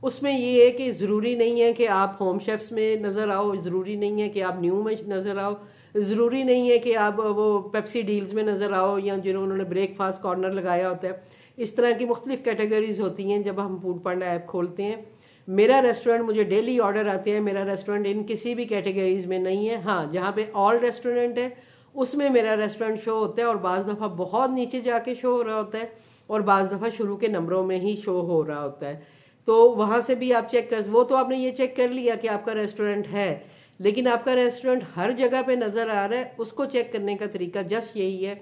उसमें ये है कि ज़रूरी नहीं है कि आप होम शेफ्स में नज़र आओ, ज़रूरी नहीं है कि आप न्यू में नज़र आओ, ज़रूरी नहीं है कि आप वो पेप्सी डील्स में नज़र आओ या जिन्होंने ब्रेकफास्ट कॉर्नर लगाया होता है। इस तरह की मुख्तलिफ कैटेगरीज होती हैं जब हम फूड पांडा ऐप खोलते हैं। मेरा रेस्टोरेंट, मुझे डेली ऑर्डर आते हैं, मेरा रेस्टोरेंट इन किसी भी कैटेगरीज में नहीं है। हाँ, जहाँ पे ऑल रेस्टोरेंट है उसमें मेरा रेस्टोरेंट शो होता है और बाज़ दफ़ा बहुत नीचे जाके शो हो रहा होता है और बाज़ दफ़ा शुरू के नंबरों में ही शो हो रहा होता है। तो वहाँ से भी आप चेक कर, वो तो आपने ये चेक कर लिया कि आपका रेस्टोरेंट है, लेकिन आपका रेस्टोरेंट हर जगह पे नज़र आ रहा है, उसको चेक करने का तरीका जस्ट यही है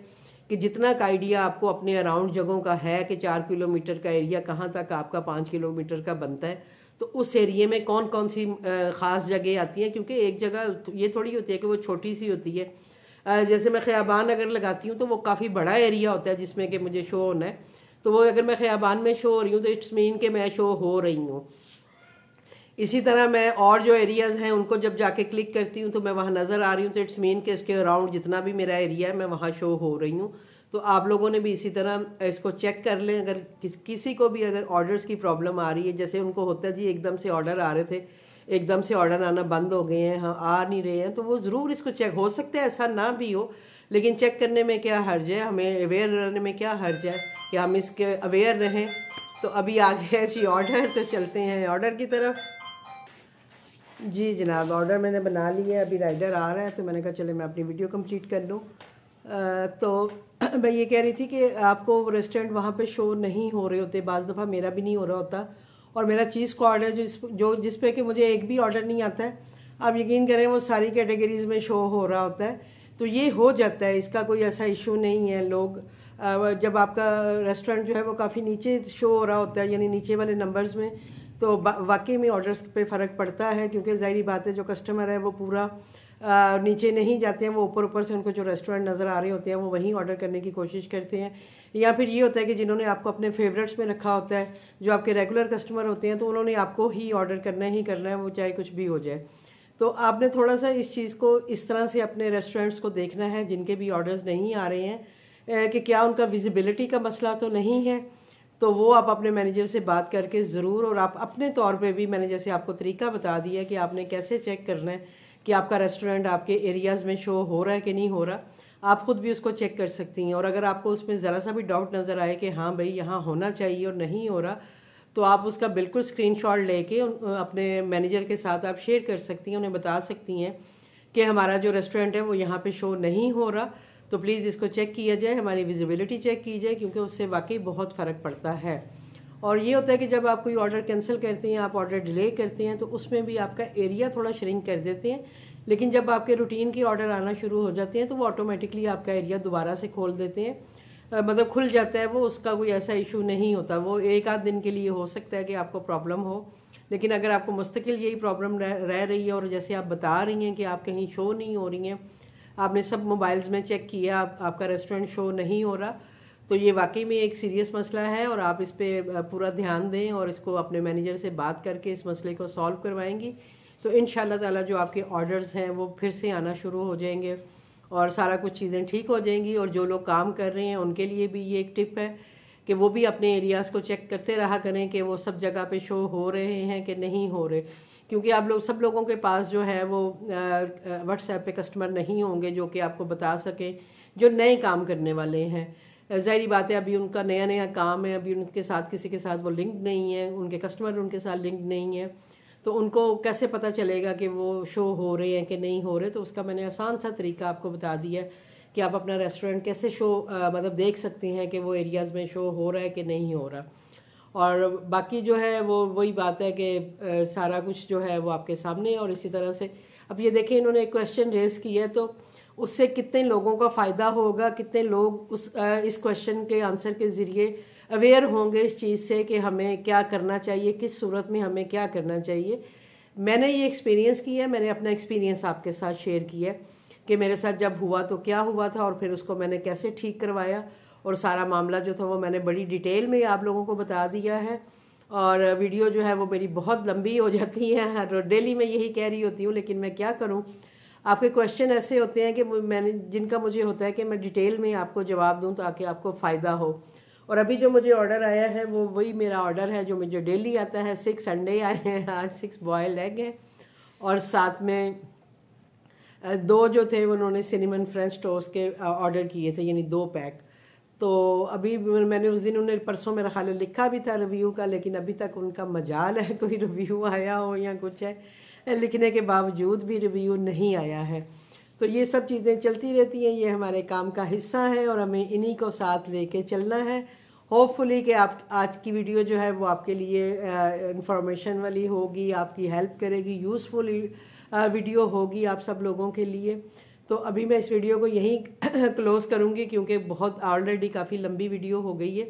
कि जितना का आइडिया आपको अपने अराउंड जगहों का है कि 4 किलोमीटर का एरिया कहाँ तक आपका 5 किलोमीटर का बनता है, तो उस एरिया में कौन कौन सी ख़ास जगह आती हैं। क्योंकि एक जगह ये थोड़ी होती है कि वो छोटी सी होती है। जैसे मैं ख़याबान अगर लगाती हूँ तो वो काफ़ी बड़ा एरिया होता है जिसमें कि मुझे शो होना है, तो वो अगर मैं ख़याबान में शो हो रही हूँ तो इट्स मीन कि मैं शो हो रही हूँ। इसी तरह मैं और जो एरियाज़ हैं उनको जब जाके क्लिक करती हूँ तो मैं वहाँ नज़र आ रही हूँ तो इट्स मीन कि इसके अराउंड जितना भी मेरा एरिया है मैं वहाँ शो हो रही हूँ। तो आप लोगों ने भी इसी तरह इसको चेक कर लें। अगर किसी को भी अगर ऑर्डर्स की प्रॉब्लम आ रही है, जैसे उनको होता है जी एकदम से ऑर्डर आ रहे थे, एकदम से ऑर्डर आना बंद हो गए हैं, हाँ आ नहीं रहे हैं, तो वो ज़रूर इसको चेक, हो सकता है ऐसा ना भी हो, लेकिन चेक करने में क्या हर्ज है, हमें अवेयर रहने में क्या हर्ज है कि हम इसके अवेयर रहें। तो अभी आ गया जी ऑर्डर, तो चलते हैं ऑर्डर की तरफ। जी जनाब, ऑर्डर मैंने बना लिया है, अभी राइडर आ रहा है, तो मैंने कहा चले मैं अपनी वीडियो कंप्लीट कर लूँ। तो मैं ये कह रही थी कि आपको रेस्टोरेंट वहाँ पे शो नहीं हो रहे होते, बाज़ दफ़ा मेरा भी नहीं हो रहा होता, और मेरा चीज़ स्क्वाड है जिस पे कि मुझे एक भी ऑर्डर नहीं आता है, आप यकीन करें वो सारी कैटेगरीज़ में शो हो रहा होता है। तो ये हो जाता है, इसका कोई ऐसा इशू नहीं है। लोग जब आपका रेस्टोरेंट जो है वो काफ़ी नीचे शो हो रहा होता है, यानी नीचे वाले नंबर्स में, तो वाकई में ऑर्डर्स पे फ़र्क पड़ता है, क्योंकि ज़ाहिर बात है जो कस्टमर है वो पूरा नीचे नहीं जाते हैं, वो ऊपर ऊपर से उनको जो रेस्टोरेंट नज़र आ रहे होते हैं वो वहीं ऑर्डर करने की कोशिश करते हैं। या फिर ये होता है कि जिन्होंने आपको अपने फेवरेट्स में रखा होता है, जो आपके रेगुलर कस्टमर होते हैं, तो उन्होंने आपको ही ऑर्डर करना ही करना है, वो चाहे कुछ भी हो जाए। तो आपने थोड़ा सा इस चीज़ को इस तरह से अपने रेस्टोरेंट्स को देखना है जिनके भी ऑर्डर्स नहीं आ रहे हैं, कि क्या उनका विजिबिलिटी का मसला तो नहीं है। तो वो आप अपने मैनेजर से बात करके ज़रूर, और आप अपने तौर पे भी, मैंने जैसे आपको तरीका बता दिया कि आपने कैसे चेक करना है कि आपका रेस्टोरेंट आपके एरियाज़ में शो हो रहा है कि नहीं हो रहा, आप ख़ुद भी उसको चेक कर सकती हैं। और अगर आपको उसमें ज़रा सा भी डाउट नज़र आए कि हाँ भाई यहाँ होना चाहिए और नहीं हो रहा, तो आप उसका बिल्कुल स्क्रीनशॉट लेके अपने मैनेजर के साथ आप शेयर कर सकती हैं, उन्हें बता सकती हैं कि हमारा जो रेस्टोरेंट है वो यहाँ पे शो नहीं हो रहा, तो प्लीज़ इसको चेक किया जाए, हमारी विजिबिलिटी चेक की जाए, क्योंकि उससे वाकई बहुत फ़र्क पड़ता है। और ये होता है कि जब आप कोई ऑर्डर कैंसिल करते हैं, आप ऑर्डर डिले करते हैं, तो उसमें भी आपका एरिया थोड़ा श्रिंक कर देते हैं, लेकिन जब आपके रूटीन के ऑर्डर आना शुरू हो जाते हैं तो वो ऑटोमेटिकली आपका एरिया दोबारा से खोल देते हैं, मतलब खुल जाता है वो, उसका कोई ऐसा इशू नहीं होता। वो एक आध दिन के लिए हो सकता है कि आपको प्रॉब्लम हो, लेकिन अगर आपको मुस्तकिल यही प्रॉब्लम रह रही है, और जैसे आप बता रही हैं कि आप कहीं शो नहीं हो रही हैं, आपने सब मोबाइल्स में चेक किया, आपका रेस्टोरेंट शो नहीं हो रहा, तो ये वाकई में एक सीरियस मसला है, और आप इस पर पूरा ध्यान दें और इसको अपने मैनेजर से बात करके इस मसले को सॉल्व करवाएंगी, तो इंशाल्लाह ताला जो आपके ऑर्डर्स हैं वो फिर से आना शुरू हो जाएंगे और सारा कुछ चीज़ें ठीक हो जाएंगी। और जो लोग काम कर रहे हैं उनके लिए भी ये एक टिप है कि वो भी अपने एरियाज़ को चेक करते रहा करें कि वो सब जगह पे शो हो रहे हैं कि नहीं हो रहे, क्योंकि आप लोग, सब लोगों के पास जो है वो व्हाट्सएप पे कस्टमर नहीं होंगे जो कि आपको बता सकें, जो नए काम करने वाले हैं। ज़ाहिर बात है अभी उनका नया नया काम है, अभी उनके साथ किसी के साथ वो लिंक नहीं है, उनके कस्टमर उनके साथ लिंक नहीं है, तो उनको कैसे पता चलेगा कि वो शो हो रहे हैं कि नहीं हो रहे। तो उसका मैंने आसान सा तरीका आपको बता दिया कि आप अपना रेस्टोरेंट कैसे शो मतलब देख सकते हैं कि वो एरियाज़ में शो हो रहा है कि नहीं हो रहा। और बाकी जो है वो वही बात है कि सारा कुछ जो है वो आपके सामने है। और इसी तरह से अब ये देखें, इन्होंने एक क्वेश्चन रेज किया है, तो उससे कितने लोगों का फ़ायदा होगा, कितने लोग इस क्वेश्चन के आंसर के ज़रिए अवेयर होंगे इस चीज़ से कि हमें क्या करना चाहिए, किस सूरत में हमें क्या करना चाहिए। मैंने ये एक्सपीरियंस किया है, मैंने अपना एक्सपीरियंस आपके साथ शेयर किया कि मेरे साथ जब हुआ तो क्या हुआ था और फिर उसको मैंने कैसे ठीक करवाया, और सारा मामला जो था वो मैंने बड़ी डिटेल में आप लोगों को बता दिया है। और वीडियो जो है वो मेरी बहुत लंबी हो जाती है, डेली मैं यही कह रही होती हूँ, लेकिन मैं क्या करूँ, आपके क्वेश्चन ऐसे होते हैं कि मैंने जिनका मुझे होता है कि मैं डिटेल में आपको जवाब दूँ ताकि आपको फ़ायदा हो। और अभी जो मुझे ऑर्डर आया है वो वही मेरा ऑर्डर है जो मुझे डेली आता है। 6 अंडे आए हैं आज, 6 बॉयल्ड एग हैं, और साथ में 2 जो थे उन्होंने सिनेमन फ्रेंच टोस्ट के ऑर्डर किए थे, यानी 2 पैक। तो अभी मैंने उस दिन उन्हें परसों मेरा ख्याल लिखा भी था रिव्यू का, लेकिन अभी तक उनका मजाल है कोई रिव्यू आया हो या कुछ है, लिखने के बावजूद भी रिव्यू नहीं आया है। तो ये सब चीज़ें चलती रहती हैं, ये हमारे काम का हिस्सा है और हमें इन्हीं को साथ लेके चलना है। होपफुली कि आप आज की वीडियो जो है वो आपके लिए इंफॉर्मेशन वाली होगी, आपकी हेल्प करेगी, यूज़फुल वीडियो होगी आप सब लोगों के लिए। तो अभी मैं इस वीडियो को यहीं क्लोज़ करूँगी क्योंकि बहुत ऑलरेडी काफ़ी लंबी वीडियो हो गई है।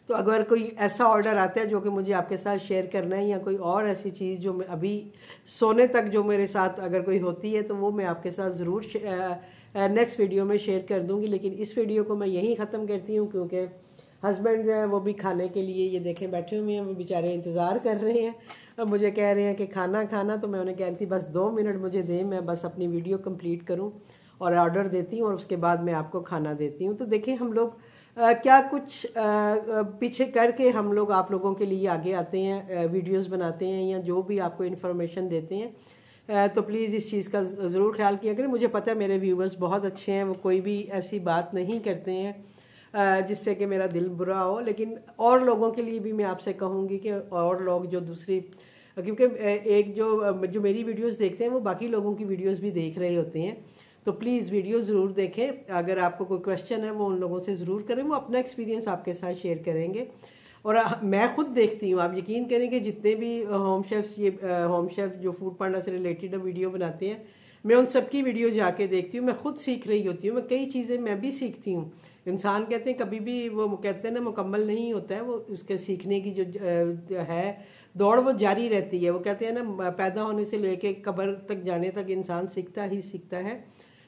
तो अगर कोई ऐसा ऑर्डर आता है जो कि मुझे आपके साथ शेयर करना है, या कोई और ऐसी चीज़ जो मैं अभी सोने तक जो मेरे साथ अगर कोई होती है, तो वो मैं आपके साथ ज़रूर नेक्स्ट वीडियो में शेयर कर दूंगी। लेकिन इस वीडियो को मैं यहीं ख़त्म करती हूँ क्योंकि हस्बैंड जो है वो भी खाने के लिए ये देखें बैठे हुए हैं, वो बेचारे इंतज़ार कर रहे हैं और मुझे कह रहे हैं कि खाना खाना। तो मैं उन्हें कह रही थी बस 2 मिनट मुझे दें, मैं बस अपनी वीडियो कंप्लीट करूँ और ऑर्डर देती हूँ और उसके बाद मैं आपको खाना देती हूँ। तो देखिए हम लोग क्या कुछ पीछे करके हम लोग आप लोगों के लिए आगे आते हैं, वीडियोस बनाते हैं या जो भी आपको इन्फॉर्मेशन देते हैं। तो प्लीज़ इस चीज़ का ज़रूर ख्याल किया करें। मुझे पता है मेरे व्यूवर्स बहुत अच्छे हैं, वो कोई भी ऐसी बात नहीं करते हैं जिससे कि मेरा दिल बुरा हो, लेकिन और लोगों के लिए भी मैं आपसे कहूँगी कि और लोग जो दूसरी, क्योंकि एक जो मेरी वीडियोस देखते हैं वो बाकी लोगों की वीडियोस भी देख रहे होते हैं। तो प्लीज़ वीडियो ज़रूर देखें। अगर आपको कोई क्वेश्चन है वो उन लोगों से ज़रूर करें, वो अपना एक्सपीरियंस आपके साथ शेयर करेंगे। और मैं खुद देखती हूँ, आप यकीन करेंगे जितने भी होम शेफ़ जो फूड पांडा से रिलेटेड वीडियो बनाते हैं, मैं उन सबकी वीडियो जाके देखती हूँ। मैं खुद सीख रही होती हूँ, मैं कई चीज़ें मैं भी सीखती हूँ। इंसान कहते हैं कभी भी वो कहते हैं ना मुकम्मल नहीं होता है, वो उसके सीखने की जो है दौड़ वो जारी रहती है। वो कहते हैं ना पैदा होने से लेके कब्र तक जाने तक इंसान सीखता ही सीखता है।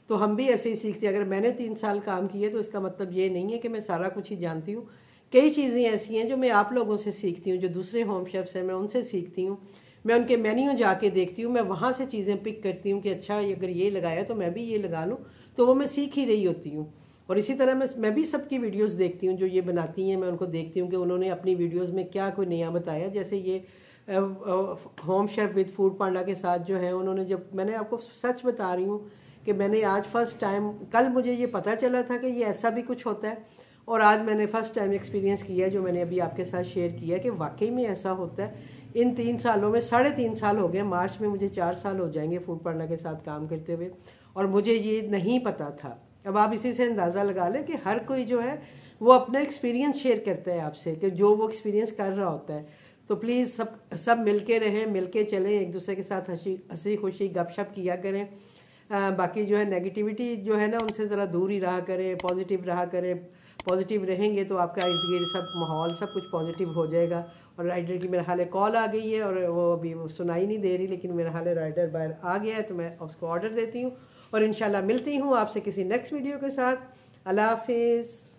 तो हम भी ऐसे ही सीखते हैं। अगर मैंने 3 साल काम किए तो इसका मतलब ये नहीं है कि मैं सारा कुछ ही जानती हूँ। कई चीज़ें ऐसी हैं जो मैं आप लोगों से सीखती हूँ, जो दूसरे होम शेफ्स हैं मैं उनसे सीखती हूँ। मैं उनके मेन्यू जाके देखती हूँ, मैं वहाँ से चीज़ें पिक करती हूँ कि अच्छा अगर ये लगाया तो मैं भी ये लगा लूँ। तो वो मैं सीख ही रही होती हूँ। और इसी तरह मैं भी सबकी वीडियोस देखती हूँ जो ये बनाती हैं, मैं उनको देखती हूँ कि उन्होंने अपनी वीडियोस में क्या कोई नया बताया। जैसे ये होम शेफ विद फूड पांडा के साथ जो है, उन्होंने जब, मैंने आपको सच बता रही हूँ कि मैंने आज फर्स्ट टाइम, कल मुझे ये पता चला था कि ये ऐसा भी कुछ होता है, और आज मैंने फर्स्ट टाइम एक्सपीरियंस किया है, जो मैंने अभी आपके साथ शेयर किया है कि वाकई में ऐसा होता है। इन 3 सालों में 3.5 साल हो गए, मार्च में मुझे 4 साल हो जाएंगे फूड पांडा के साथ काम करते हुए, और मुझे ये नहीं पता था। अब आप इसी से अंदाज़ा लगा लें कि हर कोई जो है वो अपना एक्सपीरियंस शेयर करता है आपसे, कि जो वो एक्सपीरियंस कर रहा होता है। तो प्लीज़ सब मिल के रहें, मिल के चलें, एक दूसरे के साथ हंसी खुशी गपशप किया करें। बाकी जो है नेगेटिविटी जो है ना, उनसे ज़रा दूर ही रहा करें, पॉजिटिव रहा करें। पॉजिटिव रहेंगे तो आपका इर्द गिर्द सब माहौल सब कुछ पॉजिटिव हो जाएगा। और राइडर की मेरा हाल है कॉल आ गई है, और वो अभी वो सुनाई नहीं दे रही, लेकिन मेरा हाल है राइडर बाहर आ गया है, तो मैं उसको ऑर्डर देती हूँ और इंशाल्लाह मिलती हूँ आपसे किसी नेक्स्ट वीडियो के साथ। अल्लाह हाफिज़।